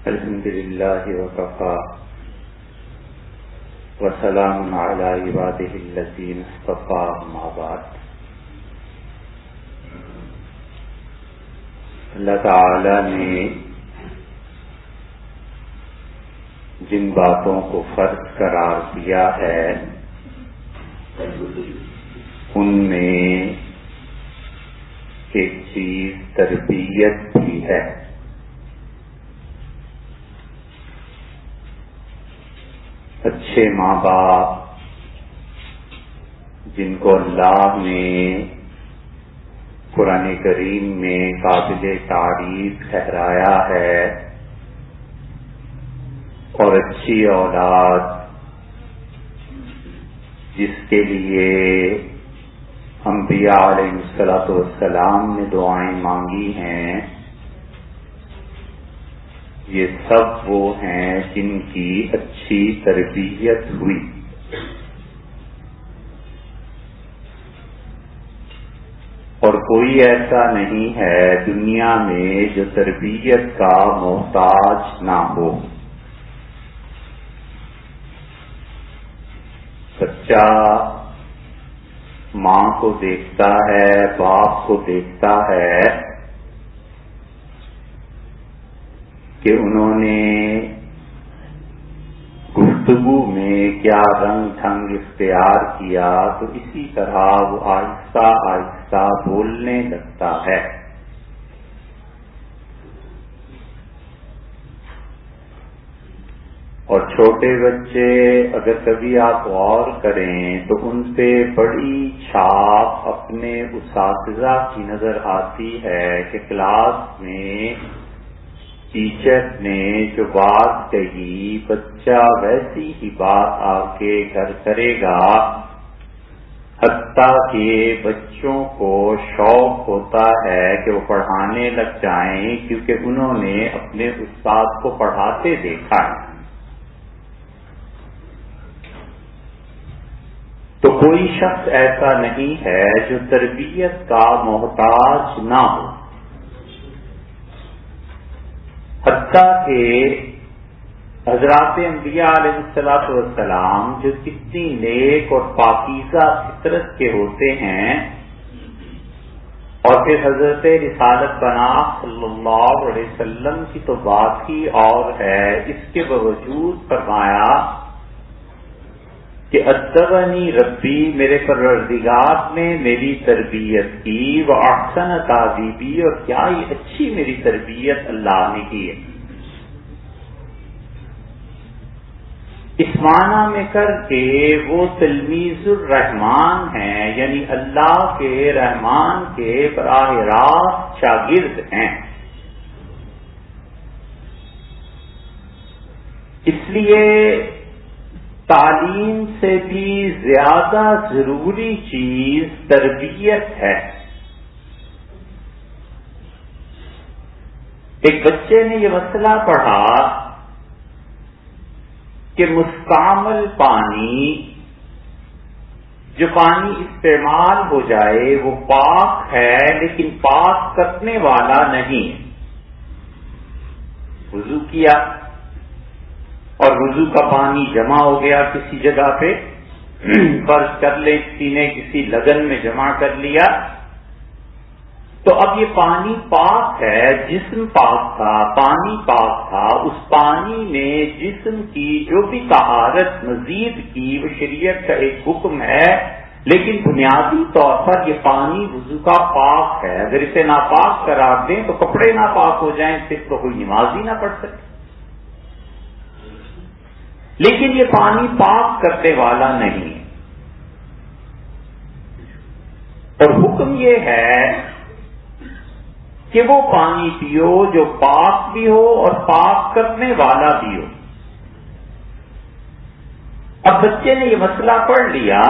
الحمد للہ وکفى وسلام علی عبادہ الذین اصطفى اما بعد۔ اللہ تعالی نے جن باتوں کو فرض قرار دیا ہے ان میں ایک چیز تربیت بھی ہے۔ اچھے ماں باپ جن کو اللہ نے قرآن کریم میں قابل تعریف ٹھہرایا ہے، اور اچھی اولاد جس کے لیے انبیاء علیہ السلام نے دعائیں مانگی ہیں، یہ سب وہ ہیں جن کی اچھی تربیت ہوئی۔ اور کوئی ایسا نہیں ہے دنیا میں جو تربیت کا محتاج نہ ہو۔ بچہ ماں کو دیکھتا ہے، باپ کو دیکھتا ہے کہ انہوں نے گفتگو میں کیا رنگ ڈھنگ اختیار کیا، تو اسی طرح وہ آہستہ آہستہ بولنے لگتا ہے۔ اور چھوٹے بچے اگر کبھی آپ غور کریں تو ان پہ بڑی چھاپ اپنے اساتذہ کی نظر آتی ہے کہ کلاس میں ٹیچر نے جو بات کہی بچہ ویسی ہی بات آ کے گھر کرے گا، حتیٰ کہ بچوں کو شوق ہوتا ہے کہ وہ پڑھانے لگ جائیں کیونکہ انہوں نے اپنے استاد کو پڑھاتے دیکھا ہے۔ تو کوئی شخص ایسا نہیں ہے جو تربیت کا محتاج نہ ہو، حتیٰ کہ حضرات انبیاء علیہ السلام جو کتنی نیک اور پاکیزہ فطرت کے ہوتے ہیں، اور پھر حضرت رسالت پناہ صلی اللہ علیہ وسلم کی تو بات ہی اور ہے، اس کے باوجود فرمایا کہ ادبنی ربی، میرے پروردگار نے میری تربیت کی، وَأَحْسَنَ تَعْدِيبِي، اور کیا ہی اچھی میری تربیت اللہ نے کی ہے۔ اس معنی میں کر کے وہ تلمیذ الرحمان ہیں، یعنی اللہ کے رحمان کے براہ راست شاگرد ہیں۔ اس لیے تعلیم سے بھی زیادہ ضروری چیز تربیت ہے۔ ایک بچے نے یہ مسئلہ پڑھا کہ مستعمل پانی، جو پانی استعمال ہو جائے وہ پاک ہے لیکن پاک کرنے والا نہیں۔ وضو کیا اور وضو کا پانی جمع ہو گیا کسی جگہ پہ، فرض کر لیں کسی نے کسی لگن میں جمع کر لیا، تو اب یہ پانی پاک ہے، جسم پاک تھا، پانی پاک تھا، اس پانی نے جسم کی جو بھی طہارت مزید کی وہ شریعت کا ایک حکم ہے، لیکن بنیادی طور پر یہ پانی وضو کا پاک ہے۔ اگر اسے ناپاک قرار دیں تو کپڑے ناپاک ہو جائیں، پھر تو کوئی نماز ہی نہ پڑھ سکے۔ لیکن یہ پانی پاک کرنے والا نہیں ہے، اور حکم یہ ہے کہ وہ پانی پیو جو پاک بھی ہو اور پاک کرنے والا بھی ہو۔ اب بچے نے یہ مسئلہ پڑھ لیا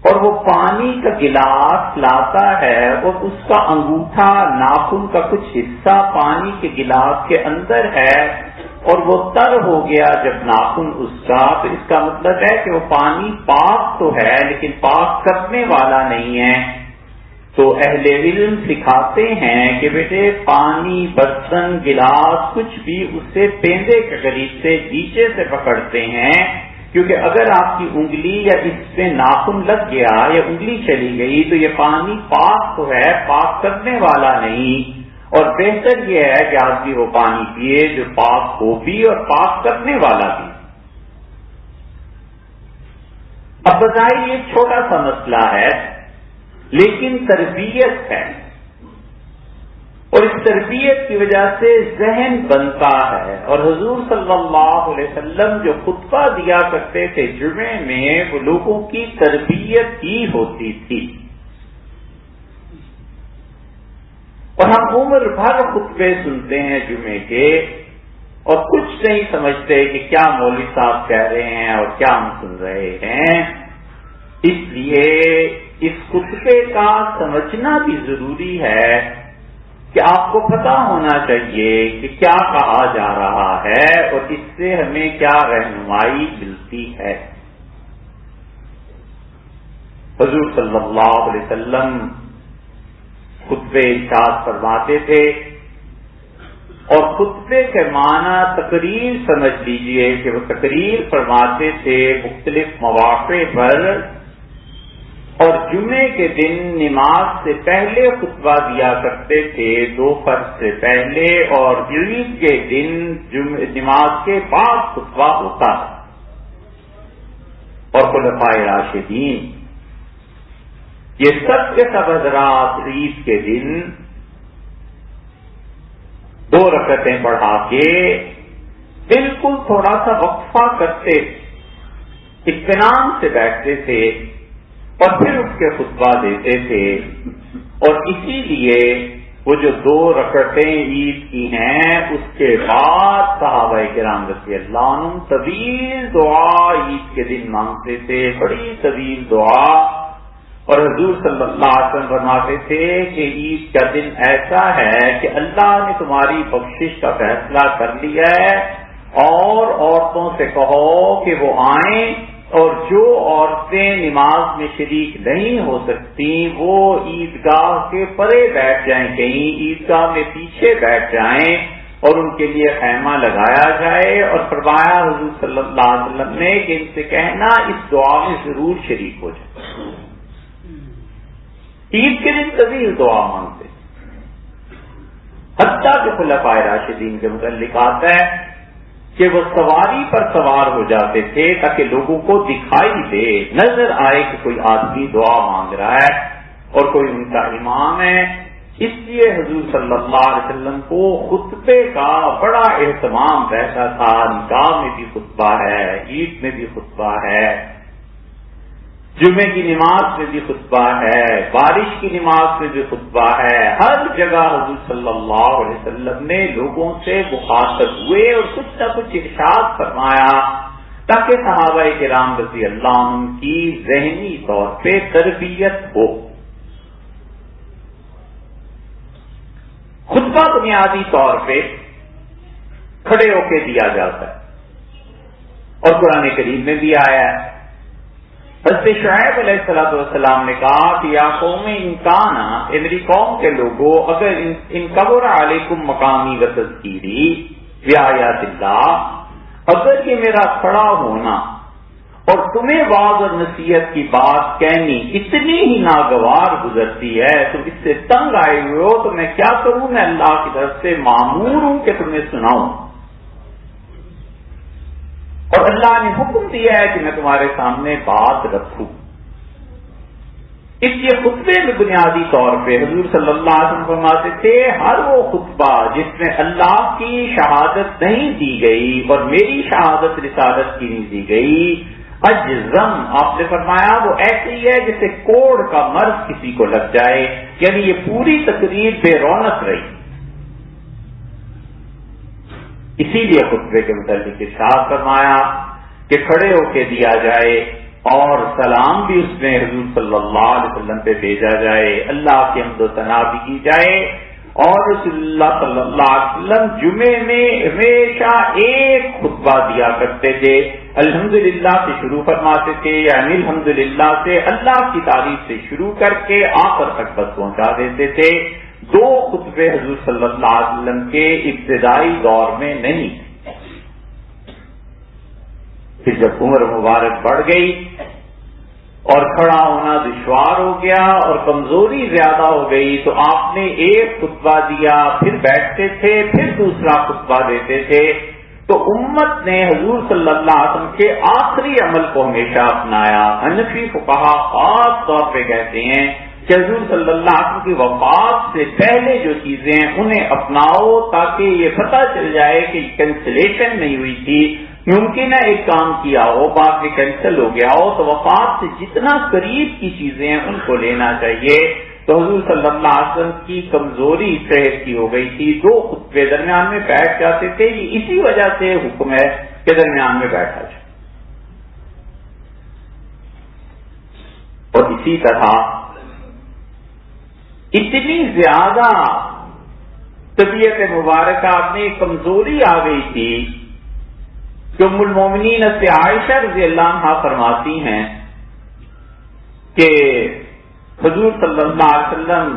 اور وہ پانی کا گلاس لاتا ہے اور اس کا انگوٹھا ناخن کا کچھ حصہ پانی کے گلاس کے اندر ہے، اور وہ تر ہو گیا جب ناخن اس کا، تو اس کا مطلب ہے کہ وہ پانی پاک تو ہے لیکن پاک کرنے والا نہیں ہے۔ تو اہل علم سکھاتے ہیں کہ بیٹے پانی، برتن، گلاس، کچھ بھی اسے پیندے کے قریب سے نیچے سے پکڑتے ہیں، کیونکہ اگر آپ کی انگلی یا اس پہ ناخن لگ گیا یا انگلی چلی گئی تو یہ پانی پاک تو ہے، پاک کرنے والا نہیں، اور بہتر یہ ہے کہ آدمی وہ پانی پیے جو پاک ہو بھی اور پاک کرنے والا بھی۔ اب بظاہر یہ چھوٹا سا مسئلہ ہے، لیکن تربیت ہے، اور اس تربیت کی وجہ سے ذہن بنتا ہے۔ اور حضور صلی اللہ علیہ وسلم جو خطبہ دیا کرتے تھے جمعے میں، وہ لوگوں کی تربیت ہی ہوتی تھی، اور ہم عمر بھر خطبے سنتے ہیں جمعے کے اور کچھ نہیں سمجھتے کہ کیا مولوی صاحب کہہ رہے ہیں اور کیا ہم سن رہے ہیں۔ اس لیے اس خطبے کا سمجھنا بھی ضروری ہے کہ آپ کو پتہ ہونا چاہیے کہ کیا کہا جا رہا ہے اور اس سے ہمیں کیا رہنمائی ملتی ہے۔ حضور صلی اللہ علیہ وسلم خطبے ارشاد فرماتے تھے، اور خطبے کے معنی تقریر سمجھ لیجئے کہ وہ تقریر فرماتے تھے مختلف مواقع پر، اور جمعے کے دن نماز سے پہلے خطبہ دیا کرتے تھے دوپہر سے پہلے، اور عید کے دن نماز کے بعد خطبہ ہوتا ہے۔ اور خلفائے راشدین یہ سب کے سب حضرات عید کے دن 2 رکعتیں پڑھا کے بالکل تھوڑا سا وقفہ کرتے، اطمینان سے بیٹھتے تھے اور پھر اس کے خطبہ دیتے تھے۔ اور اسی لیے وہ جو 2 رکعتیں عید کی ہیں اس کے بعد صحابہ کرام رضی اللہ عنہم طویل دعا عید کے دن مانگتے تھے، بڑی طویل دعا، اور حضور صلی اللہ علیہ وسلم فرماتے تھے کہ عید کا دن ایسا ہے کہ اللہ نے تمہاری بخشش کا فیصلہ کر لیا ہے، اور عورتوں سے کہو کہ وہ آئیں، اور جو عورتیں نماز میں شریک نہیں ہو سکتی وہ عیدگاہ کے پرے بیٹھ جائیں، کہیں عیدگاہ میں پیچھے بیٹھ جائیں، اور ان کے لیے خیمہ لگایا جائے۔ اور فرمایا حضور صلی اللہ علیہ وسلم نے کہ ان سے کہنا اس دعا میں ضرور شریک ہو جائے۔ عید کے دن طویل دعا مانگتے، حتیٰ کہ خلفائے راشدین کے متعلق آتا ہے کہ وہ سواری پر سوار ہو جاتے تھے تاکہ لوگوں کو دکھائی دے، نظر آئے کہ کوئی آدمی دعا مانگ رہا ہے اور کوئی ان کا امام ہے۔ اس لیے حضور صلی اللہ علیہ وسلم کو خطبے کا بڑا اہتمام رہتا تھا، نکاح میں بھی خطبہ ہے، عید میں بھی خطبہ ہے، جمعے کی نماز میں بھی خطبہ ہے، بارش کی نماز میں بھی خطبہ ہے، ہر جگہ حضور صلی اللہ علیہ وسلم نے لوگوں سے مخاطب ہوئے اور کچھ نہ کچھ ارشاد فرمایا تاکہ صحابہ کرام رضی اللہ عنہم کی ذہنی طور پہ تربیت ہو۔ خطبہ بنیادی طور پہ کھڑے ہو کے دیا جاتا ہے، اور قرآن کریم میں بھی آیا ہے۔ حضرت شعیب علیہ السلام نے کہا کہ یا قوم انکانا، اے میری قوم کے لوگوں، اگر ان کبر علیکم مقامی و تذکیری بآیات اللہ، اگر یہ میرا کھڑا ہونا اور تمہیں واعظ اور نصیحت کی بات کہنی اتنی ہی ناگوار گزرتی ہے، تم اس سے تنگ آئے ہوئے ہو، تو میں کیا کروں؟ میں اللہ کی طرف سے مامور ہوں کہ تمہیں سناؤں، اور اللہ نے حکم دیا ہے کہ میں تمہارے سامنے بات رکھوں۔ اس لیے خطبے میں بنیادی طور پہ حضور صلی اللہ علیہ وسلم فرماتے تھے ہر وہ خطبہ جس میں اللہ کی شہادت نہیں دی گئی اور میری شہادت رسالت کی نہیں دی گئی، اجزم، آپ نے فرمایا وہ ایسی ہے جیسے کوڑ کا مرض کسی کو لگ جائے، یعنی یہ پوری تقریر بے رونق رہی۔ اسی لیے خطبے کے متعلق ارشاد فرمایا کہ کھڑے ہو کے دیا جائے اور سلام بھی اس میں حضور صلی اللہ علیہ وسلم پہ بھیجا جائے، اللہ کی حمد و ثنا بھی کی جائے، اور رسول اللہ صلی اللہ علیہ وسلم جمعے میں ہمیشہ ایک خطبہ دیا کرتے تھے. الحمدللہ سے شروع فرماتے تھے، یعنی الحمدللہ سے اللہ کی تعریف سے شروع کر کے آخر تک بس پہنچا دیتے تھے. 2 خطبے حضور صلی اللہ علیہ وسلم کے ابتدائی دور میں نہیں تھے. پھر جب عمر مبارک بڑھ گئی اور کھڑا ہونا دشوار ہو گیا اور کمزوری زیادہ ہو گئی تو آپ نے ایک خطبہ دیا، پھر بیٹھتے تھے، پھر دوسرا خطبہ دیتے تھے. تو امت نے حضور صلی اللہ علیہ وسلم کے آخری عمل کو ہمیشہ اپنایا. حنفی فقہا خاص طور پہ کہتے ہیں کہ حضور صلی اللہ علیہ وسلم کی وفات سے پہلے جو چیزیں ہیں انہیں اپناؤ تاکہ یہ پتہ چل جائے کہ کینسلیشن نہیں ہوئی تھی. ممکن ہے ایک کام کیا ہو، بعد میں کینسل ہو گیا ہو، تو وفات سے جتنا قریب کی چیزیں ہیں ان کو لینا چاہیے. تو حضور صلی اللہ علیہ وسلم کی کمزوری صحت کی ہو گئی تھی، 2 خطبے درمیان میں بیٹھ جاتے تھے. یہ اسی وجہ سے حکم ہے کہ درمیان میں بیٹھا جائے. اور اسی طرح اتنی زیادہ طبیعت مبارکہ میں کمزوری آ گئی تھی کہ ام المومنین سے عائشہ رضی اللہ عنہا فرماتی ہیں کہ حضور صلی اللہ علیہ وسلم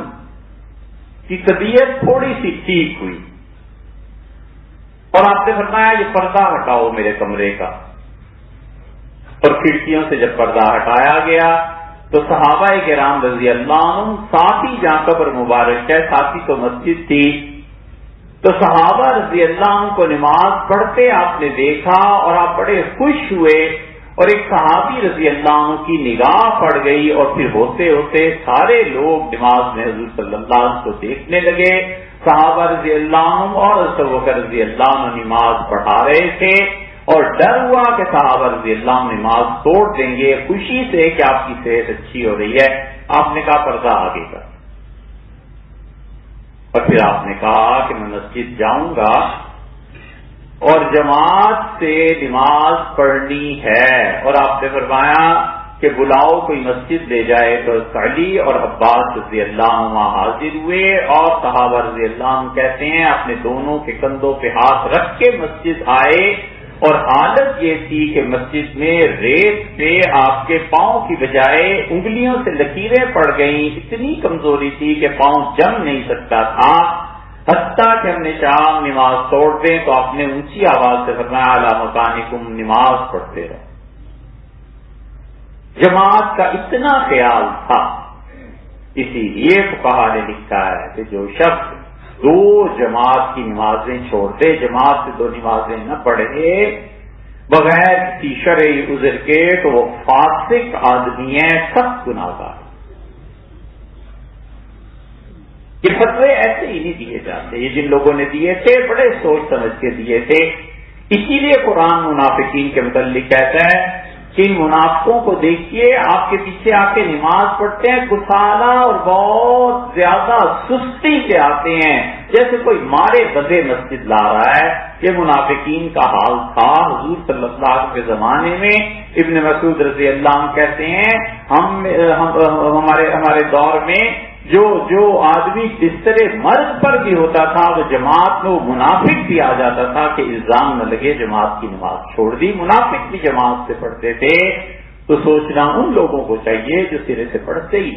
کی طبیعت تھوڑی سی ٹھیک ہوئی اور آپ نے فرمایا یہ پردہ ہٹاؤ میرے کمرے کا. اور کھڑکیوں سے جب پردہ ہٹایا گیا تو صحابہ کرام رضی اللہ عنہم ساتھی جہاں قبر مبارک ہے، ساتھی تو مسجد تھی، تو صحابہ رضی اللہ عنہ کو نماز پڑھتے آپ نے دیکھا اور آپ بڑے خوش ہوئے. اور ایک صحابی رضی اللہ عنہ کی نگاہ پڑ گئی اور پھر ہوتے ہوتے سارے لوگ نماز میں حضور صلی اللہ علیہ وسلم کو دیکھنے لگے. صحابہ رضی اللہ عنہ اور ابو بکر رضی اللہ عنہ نماز پڑھا رہے تھے اور ڈر ہوا کہ صحابہ رضی اللہ عنہ نماز توڑ دیں گے خوشی سے کہ آپ کی صحت اچھی ہو رہی ہے. آپ نے کہا پردہ آگے کر. اور پھر آپ نے کہا کہ میں مسجد جاؤں گا اور جماعت سے نماز پڑھنی ہے. اور آپ نے فرمایا کہ بلاؤ کوئی مسجد لے جائے. تو علی اور عباس رضی اللہ عنہ حاضر ہوئے اور صحابہ رضی اللہ عنہ کہتے ہیں اپنے دونوں کے کندھوں پہ ہاتھ رکھ کے مسجد آئے. اور حالت یہ تھی کہ مسجد میں ریت پہ آپ کے پاؤں کی بجائے انگلیوں سے لکیریں پڑ گئیں. اتنی کمزوری تھی کہ پاؤں جم نہیں سکتا تھا. حتیٰ کہ ہم نے چاہ نماز توڑ دیں تو آپ نے اونچی آواز سے فرمایا اعلیٰ مکانکم، نماز پڑھتے رہو. جماعت کا اتنا خیال تھا. اسی لیے فقہا نے لکھا ہے کہ جو شخص 2 جماعت کی نمازیں چھوڑ دے، جماعت سے 2 نمازیں نہ پڑھے بغیر کسی شرعی عذر کے، تو وہ فاسق آدمی ہے، سخت گناہگار. یہ فتوے ایسے ہی نہیں دیے جاتے. یہ جن لوگوں نے دیے تھے بڑے سوچ سمجھ کے دیے تھے. اسی لیے قرآن منافقین کے متعلق کہتا ہے کہ ان منافقوں کو دیکھیے، آپ کے پیچھے آ کے نماز پڑھتے ہیں، کسالہ اور بہت زیادہ سستی سے آتے ہیں، جیسے کوئی مارے بدے مسجد لا رہا ہے. یہ منافقین کا حال تھا حضور صلی اللہ علیہ وسلم کے زمانے میں. ابن مسعود رضی اللہ عنہ کہتے ہیں ہمارے دور میں جو آدمی بستر مرض پر بھی ہوتا تھا وہ جماعت میں وہ منافق بھی آ جاتا تھا کہ الزام نہ لگے جماعت کی نماز چھوڑ دی. منافق بھی جماعت سے پڑھتے تھے. تو سوچنا ان لوگوں کو چاہیے جو سرے سے پڑھتے ہی.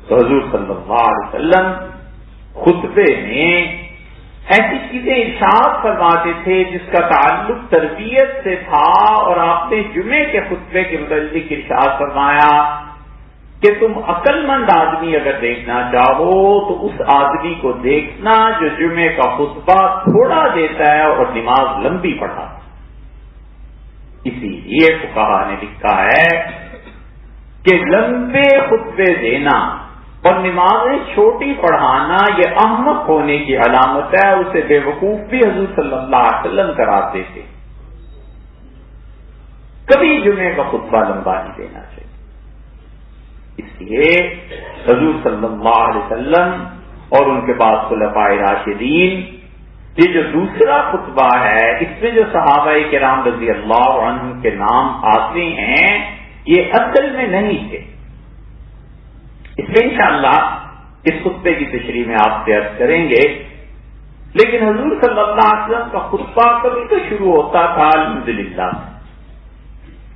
تو حضور صلی اللہ علیہ وسلم خطبے میں ایسی چیزیں ارشاد فرماتے تھے جس کا تعلق تربیت سے تھا. اور آپ نے جمعے کے خطبے کے متعلق ارشاد فرمایا کہ تم عقل مند آدمی اگر دیکھنا چاہو تو اس آدمی کو دیکھنا جو جمعے کا خطبہ تھوڑا دیتا ہے اور نماز لمبی پڑھاتا. اسی لیے فقہا نے لکھا ہے کہ لمبے خطبے دینا اور نمازیں چھوٹی پڑھانا یہ احمق ہونے کی علامت ہے. اسے بے وقوف بھی حضور صلی اللہ علیہ وسلم کراتے تھے. کبھی جمعے کا خطبہ لمبا نہیں دینا چاہیے. اس لیے حضور صلی اللہ علیہ وسلم اور ان کے بعد خلفاء راشدین، یہ جو دوسرا خطبہ ہے اس میں جو صحابہ کرام رضی اللہ عنہ کے نام آتے ہیں یہ اصل میں نہیں تھے. اس میں انشاءاللہ اس خطبے کی تشریح میں آپ سے عرض کریں گے. لیکن حضور صلی اللہ علیہ وسلم کا خطبہ کبھی تو شروع ہوتا تھا الحمدللہ،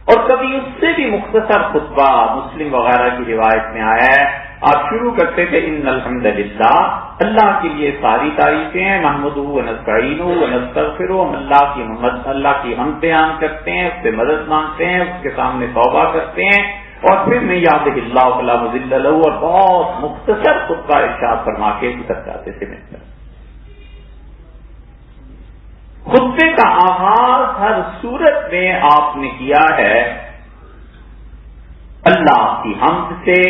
اور کبھی اس سے بھی مختصر خطبہ مسلم وغیرہ کی روایت میں آیا ہے. آپ شروع کرتے تھے ان الحمدللہ، اللہ کے لیے ساری تعریفیں ہیں، نحمدہ و نستعینہ و نستغفرہ، ہم اللہ کی حمد بیان کرتے ہیں، اس سے مدد مانگتے ہیں، اس کے سامنے توبہ کرتے ہیں، اور پھر میں یاد اللہ فلا مضل لہ، اور بہت مختصر خطبہ ارشاد فرما کے اتر جاتے تھے. خطبے کا آغاز ہر صورت میں آپ نے کیا ہے اللہ کی حمد سے.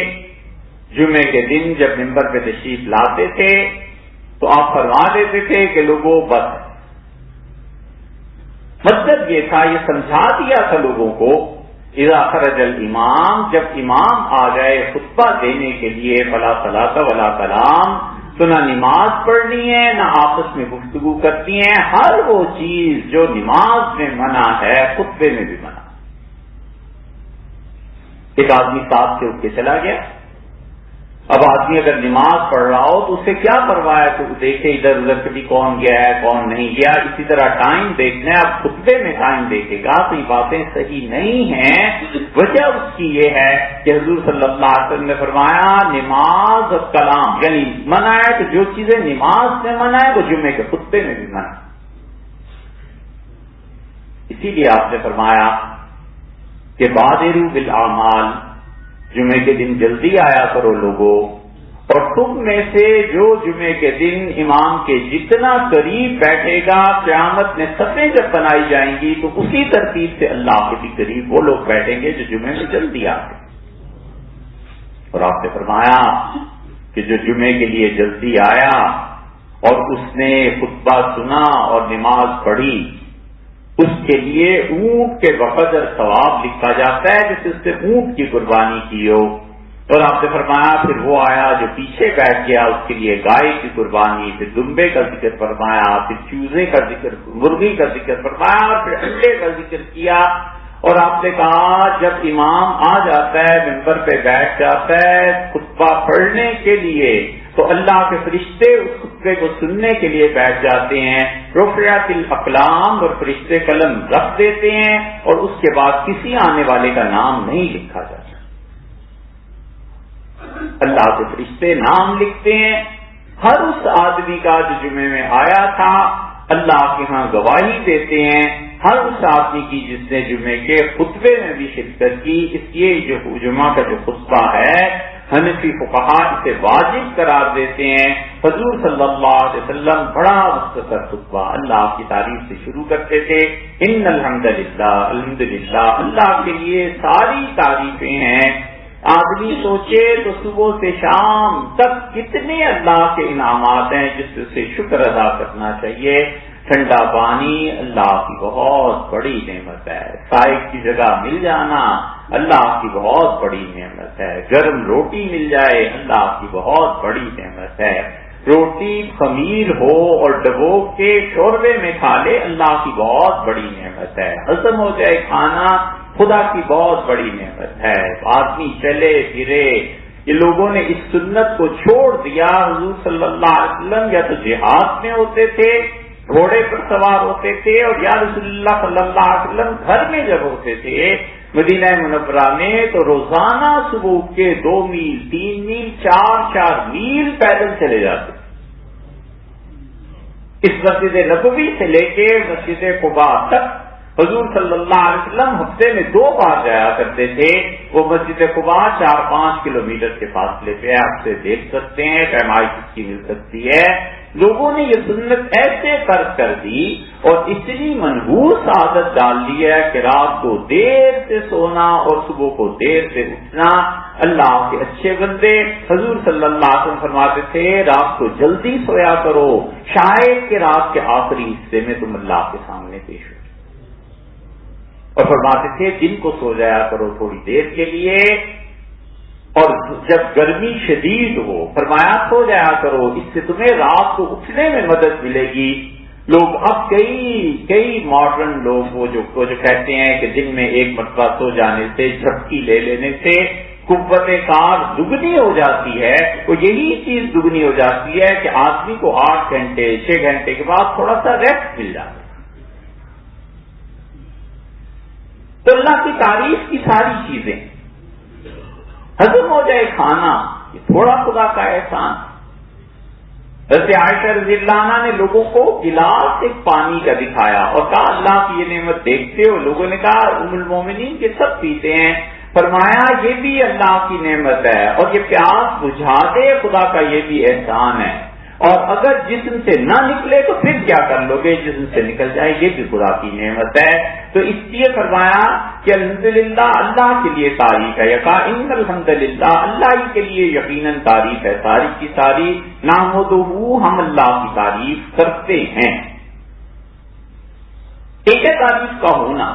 جمعے کے دن جب ممبر پہ تشریف لاتے تھے تو آپ فرما دیتے تھے کہ لوگوں بس، مطلب یہ تھا، یہ سمجھا دیا تھا لوگوں کو، اذا خرج الامام، جب امام آ جائے خطبہ دینے کے لیے، فلا صلاۃ ولا کلام، تو نہ نماز پڑھنی ہے نہ آپس میں گفتگو کرتی ہیں. ہر وہ چیز جو نماز میں منع ہے خطبے میں بھی منع. ایک آدمی ساتھ سے اٹھ کے چلا گیا. اب آدمی اگر نماز پڑھ رہا ہو تو اسے کیا پرواہ ہے، تو دیکھے ادھر ادھر کبھی کون گیا ہے کون نہیں گیا. اسی طرح ٹائم دیکھنا ہے. اب خطبے میں ٹائم دیکھے گا تو یہ باتیں صحیح نہیں ہیں. وجہ اس کی یہ ہے کہ حضور صلی اللہ علیہ وسلم نے فرمایا نماز اور کلام یعنی منع ہے، تو جو چیزیں نماز میں منع ہے وہ جمعے کے خطبے میں بھی منع. اسی لیے آپ نے فرمایا کہ بادروا بالاعمال، جمعے کے دن جلدی آیا کرو لوگوں. اور تم میں سے جو جمعے کے دن امام کے جتنا قریب بیٹھے گا، قیامت میں صفیں جب بنائی جائیں گی تو اسی ترتیب سے اللہ کے بھی قریب وہ لوگ بیٹھیں گے جو جمعے میں جلدی آتے. اور آپ نے فرمایا کہ جو جمعے کے لیے جلدی آیا اور اس نے خطبہ سنا اور نماز پڑھی، اس کے لیے اونٹ کے بقدر ثواب لکھا جاتا ہے جس سے اونٹ کی قربانی کی ہو. اور آپ نے فرمایا پھر وہ آیا جو پیچھے بیٹھ گیا اس کے لیے گائے کی قربانی، پھر دمبے کا ذکر فرمایا، پھر چوزے کا ذکر، مرغی کا ذکر فرمایا، اور پھر انڈے کا ذکر کیا. اور آپ نے کہا جب امام آ جاتا ہے ممبر پہ بیٹھ جاتا ہے خطبہ پڑھنے کے لیے تو اللہ کے فرشتے اس خطبے کو سننے کے لیے بیٹھ جاتے ہیں. رفعت الاقلام، اور فرشتے قلم رکھ دیتے ہیں اور اس کے بعد کسی آنے والے کا نام نہیں لکھا جاتا. اللہ کے فرشتے نام لکھتے ہیں ہر اس آدمی کا جو جمعے میں آیا تھا. اللہ کے ہاں گواہی دیتے ہیں ہر اس آدمی کی جس نے جمعے کے خطبے میں بھی شرکت کی. اس لیے جو جمعہ کا جو خطبہ ہے حنفی فقہا اسے واجب قرار دیتے ہیں. حضور صلی اللہ علیہ وسلم بڑا مختصر خطبہ اللہ کی تعریف سے شروع کرتے تھے. ان الحمدللہ، الحمدللہ، اللہ کے لیے ساری تعریفیں ہیں. آدمی سوچے تو صبح سے شام تک کتنے اللہ کے انعامات ہیں جس سے شکر ادا کرنا چاہیے. ٹھنڈا پانی اللہ کی بہت بڑی نعمت ہے. سائے کی جگہ مل جانا اللہ کی بہت بڑی نعمت ہے. گرم روٹی مل جائے اللہ کی بہت بڑی نعمت ہے. روٹی خمیر ہو اور ڈبو کے شوربے میں کھا لے اللہ کی بہت بڑی نعمت ہے. ہضم ہو جائے کھانا خدا کی بہت بڑی نعمت ہے. آدمی چلے پھرے. یہ لوگوں نے اس سنت کو چھوڑ دیا. حضور صلی اللہ علیہ وسلم یا تو جہاد میں ہوتے تھے، گھوڑے پر سوار ہوتے تھے، اور یا رسول اللہ صلی اللہ علیہ وسلم گھر میں جب ہوتے تھے مدینہ منورہ میں تو روزانہ صبح کے 2 میل 3 میل 4 میل پیدل چلے جاتے. اس مسجد نبوی سے لے کے مسجد قباء تک حضور صلی اللہ علیہ وسلم ہفتے میں 2 بار جایا کرتے تھے. وہ مسجد قباء 4-5 کلومیٹر کے فاصلے پہ آپ سے دیکھ سکتے ہیں، پیمائش اس کی مل سکتی ہے. لوگوں نے یہ سنت ایسے ترک کر دی اور اتنی منحوس عادت ڈال دی ہے کہ رات کو دیر سے سونا اور صبح کو دیر سے اٹھنا. اللہ کے اچھے بندے حضور صلی اللہ علیہ وسلم فرماتے تھے رات کو جلدی سویا کرو، شاید کہ رات کے آخری حصے میں تم اللہ کے سامنے پیش ہو. اور فرماتے تھے دن کو سو جایا کرو تھوڑی دیر کے لیے، اور جب گرمی شدید ہو فرمایا سو جایا کرو، اس سے تمہیں رات کو اٹھنے میں مدد ملے گی. لوگ اب کئی ماڈرن لوگ وہ جو کہتے ہیں کہ دن میں 1 مرتبہ سو جانے سے، جھپکی لے لینے سے قوت کار دگنی ہو جاتی ہے، وہ یہی چیز دگنی ہو جاتی ہے کہ آدمی کو 8 گھنٹے 6 گھنٹے کے بعد تھوڑا سا ریسٹ مل جاتا ہے۔ تو اللہ کی تعریف کی ساری چیزیں ہضم ہو جائے، کھانا یہ تھوڑا خدا کا احسان۔ حضرت عائشہ رضی اللہ عنہ نے لوگوں کو گلاس ایک پانی کا دکھایا اور کہا اللہ کی یہ نعمت دیکھتے ہو؟ لوگوں نے کہا ام المومنین کے سب پیتے ہیں۔ فرمایا یہ بھی اللہ کی نعمت ہے، اور یہ پیاس بجھا دے خدا کا یہ بھی احسان ہے، اور اگر جسم سے نہ نکلے تو پھر کیا کر لو گے، جسم سے نکل جائے یہ بھی خدا کی نعمت ہے۔ تو اس لیے فرمایا کہ الحمدللہ اللہ کے لیے تعریف ہے، یقا ان الحمدللہ اللہ ہی کے لیے یقیناً تعریف ہے، ساری کی ساری نحمدہ ہم اللہ کی تعریف کرتے ہیں۔ ایک ہے تعریف کا ہونا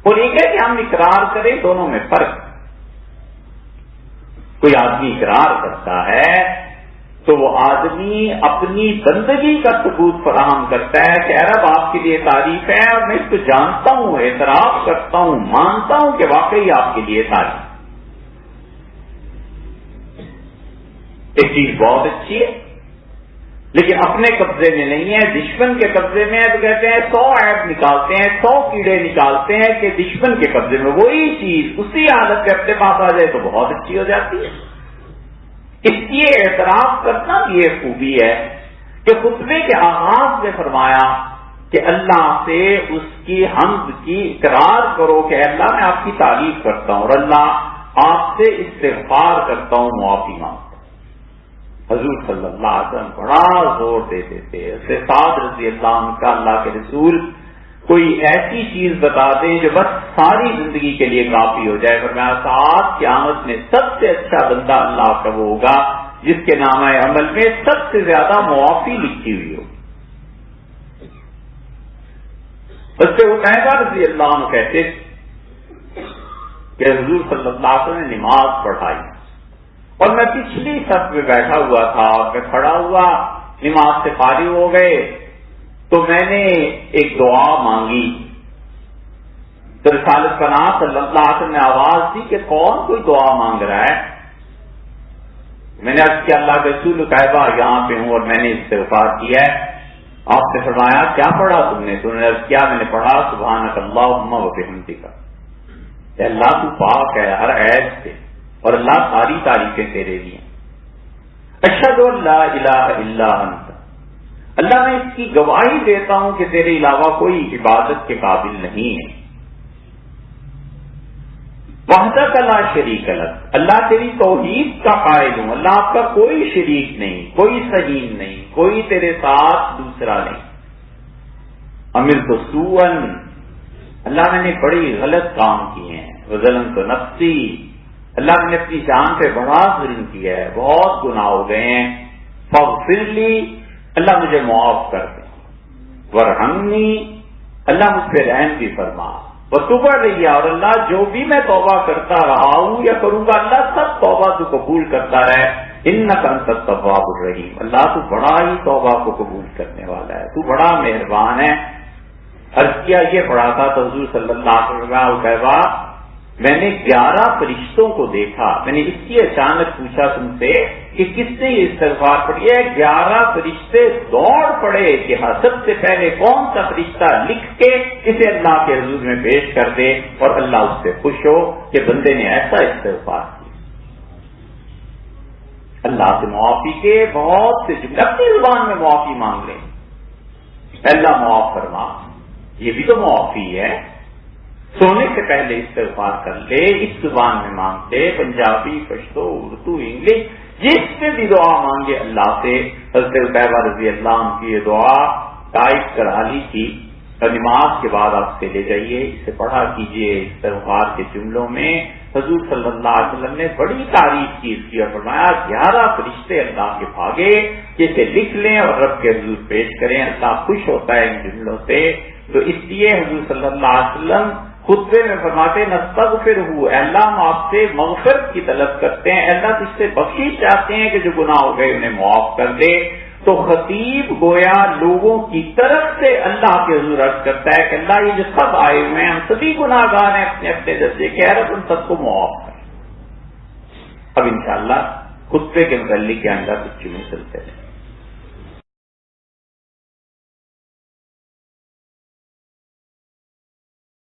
اور ایک ہے کہ ہم اقرار کریں، دونوں میں فرق۔ کوئی آدمی اقرار کرتا ہے تو وہ آدمی اپنی بندگی کا ثبوت فراہم کرتا ہے کہ اے رب آپ کے لیے تعریف ہے اور میں اس کو جانتا ہوں، اعتراف کرتا ہوں، مانتا ہوں کہ واقعی آپ کے لیے تعریف۔ ایک چیز بہت اچھی ہے لیکن اپنے قبضے میں نہیں ہے، دشمن کے قبضے میں ہے تو کہتے ہیں 100 عیب نکالتے ہیں، 100 کیڑے نکالتے ہیں کہ دشمن کے قبضے میں وہی چیز اسی حالت میں اپنے پاس آ جائے تو بہت اچھی ہو جاتی ہے۔ اس لیے اعتراف کرنا بھی ایک خوبی ہے کہ خطبے کے آغاز میں فرمایا کہ اللہ سے اس کی حمد کی اقرار کرو کہ اللہ میں آپ کی تعریف کرتا ہوں اور اللہ آپ سے استغفار کرتا ہوں، معافی مانگتا ہوں۔ حضور صلی اللہ علیہ وسلم بڑا زور دیتے تھے، سعد رضی اللہ عنہ کا اللہ کے رسول کوئی ایسی چیز بتا دیں جو بس ساری زندگی کے لیے کافی ہو جائے۔ فرمایا سعد قیامت میں سب سے اچھا بندہ اللہ کا وہ ہوگا جس کے نامہ عمل میں سب سے زیادہ معافی لکھی ہوئی ہو۔ اس سے عتیبہ رضی اللہ عنہ کہتے کہ حضور صلی اللہ علیہ وسلم نے نماز پڑھائی اور میں پچھلی صف میں بیٹھا ہوا تھا، میں کھڑا ہوا، نماز سے فارغ ہو گئے تو میں نے ایک دعا مانگی تو رسالت پناہ صلی اللہ علیہ وسلم نے آواز دی کہ کون کوئی دعا مانگ رہا ہے؟ میں نے عرض کیا اللہ کے رسول عتیبہ یہاں پہ ہوں اور میں نے استغفار کیا ہے۔ آپ نے فرمایا کیا پڑھا تم نے؟ تو نے عرض کیا میں نے پڑھا سبحانک اللہم و بحمدک، کہ اللہ تو پاک ہے ہر عیب سے اور اللہ ساری تعریفیں تیرے لیے۔ اشہد ان لا الہ الا انت، اللہ میں اس کی گواہی دیتا ہوں کہ تیرے علاوہ کوئی عبادت کے قابل نہیں ہے۔ وحدک لا شریک لک، اللہ تیری توحید کا قائل ہوں، اللہ آپ کا کوئی شریک نہیں، کوئی سہیم نہیں، کوئی تیرے ساتھ دوسرا نہیں۔ عملت سوءا، اللہ میں نے بڑی غلط کام کیے ہیں، وظلمت نفسی، اللہ نے اپنی جان پہ بڑا ظلم کیا ہے، بہت گناہ ہو گئے ہیں، فاغفر لی، اللہ مجھے معاف کر دے، ورحمنی، اللہ مجھ پہ رحم بھی فرما، وتوب علیہ، اور اللہ جو بھی میں توبہ کرتا رہا ہوں یا کروں گا اللہ سب توبہ تو قبول کرتا رہے، انک انت التواب الرحیم، اللہ تو بڑا ہی توبہ کو قبول کرنے والا ہے، تو بڑا مہربان ہے۔ عرض کیا یہ پڑھا تھا تو حضور صلی اللہ علیہ وسلم کہا میں نے 11 فرشتوں کو دیکھا، میں نے اس لیے اچانک پوچھا تم سے کہ کس نے یہ استغفار پڑھی ہے؟ 11 فرشتے دوڑ پڑے کہ ہاں سب سے پہلے کون سا فرشتہ لکھ کے اسے اللہ کے حضور میں پیش کر دے اور اللہ اس سے خوش ہو کہ بندے نے ایسا استغفار کیا۔ اللہ سے معافی کے بہت سے جملے اپنی زبان میں معافی مانگ لیں، اللہ معاف فرما، یہ بھی تو معافی ہے۔ سونے سے پہلے استغفار کر لے، اس زبان میں مانگتے، پنجابی، پشتو، اردو، انگلش، جس میں بھی دعا مانگے اللہ سے۔ حضرت عتیبہ رضی اللہ عنہ کی یہ دعا ٹائپ کرا لی تھی اور نماز کے بعد آپ سے لے جائیے، اسے پڑھا کیجیے۔ استغفار کے جملوں میں حضور صلی اللہ علیہ وسلم نے بڑی تعریف کی اس کی اور فرمایا 11 فرشتے اللہ کے بھاگے کہ اسے لکھ لیں اور رب کے حضور پیش کریں، اللہ خوش ہوتا ہے ان جملوں سے۔ تو اس لیے حضور صلی اللہ علیہ وسلم خطبے میں فرماتے نستغفرہ، اللہ ہم آپ سے مغفرت کی طلب کرتے ہیں، اللہ تجھ سے بخشش چاہتے ہیں کہ جو گناہ ہو گئے انہیں معاف کر دے۔ تو خطیب گویا لوگوں کی طرف سے اللہ کے حضور عرض کرتا ہے کہ اللہ یہ جو سب آئے ہوئے ہیں ہم سبھی گناہ گار ہیں اپنے اپنے درجے کے، رب ان سب کو معاف کر۔ انشاءاللہ خطبے کے متعلق آئندہ کچھ جملے چلتے ہیں.